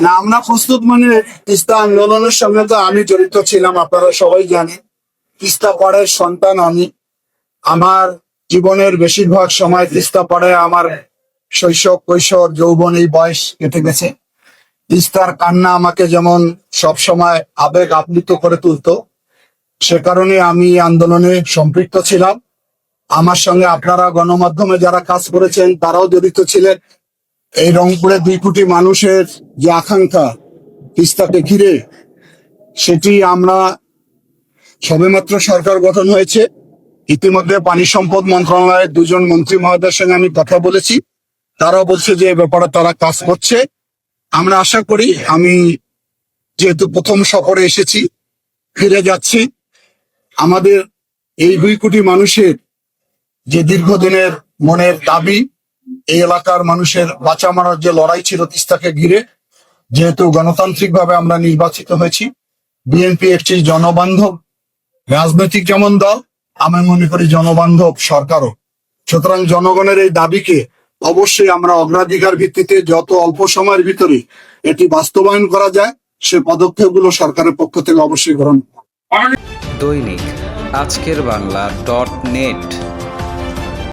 না, আমরা প্রস্তুত মানে তিস্তা আন্দোলনের সঙ্গে তো আমি জড়িত ছিলাম, আপনারা সবাই জানেন। তিস্তা পাড়ের সন্তান আমি। আমার জীবনের বেশিরভাগ সময় তিস্তা পাড়ে আমার শৈশব, কৈশোর, যৌবন এই বয়স কেটে গেছে। তিস্তার কান্না আমাকে যেমন সব সময় আবেগ আপ্লুত করে তুলতো, সে কারণে আমি এই আন্দোলনে সম্পৃক্ত ছিলাম। আমার সঙ্গে আপনারা গণমাধ্যমে যারা কাজ করেছেন তারাও জড়িত ছিলেন। এই রংপুরে 2 কোটি মানুষের যে আকাঙ্ক্ষা তিস্তাকে ঘিরে, সেটি আমরা সবেমাত্র সরকার গঠন হয়েছে, ইতিমধ্যে পানি সম্পদ মন্ত্রণালয়ের 2জন মন্ত্রী মহোদয়ের সঙ্গে আমি কথা বলেছি। তারাও বলছে যে এ ব্যাপারে তারা কাজ করছে। আমরা আশা করি, আমি যেহেতু প্রথম সফরে এসেছি, ফিরে যাচ্ছি, আমাদের এই 2 কোটি মানুষের যে দীর্ঘদিনের মনের দাবি, এই এলাকার মানুষের বাঁচা মারার যে লড়াই ছিল তিস্তাকে ঘিরে, যেহেতু গণতান্ত্রিক ভাবে আমরা নির্বাচিত হয়েছি, বিএনপি একটি জনবান্ধব রাজনৈতিক যেমন দল, আমি মনে করি জনবান্ধব সরকারও। সুতরাং জনগণের এই দাবিকে অবশ্যই আমরা অগ্রাধিকার ভিত্তিতে যত অল্প সময়ের ভিতরে এটি বাস্তবায়ন করা যায়, সে পদক্ষেপগুলো সরকারের পক্ষ থেকে অবশ্যই গ্রহণ। দৈনিক আজকের বাংলা .net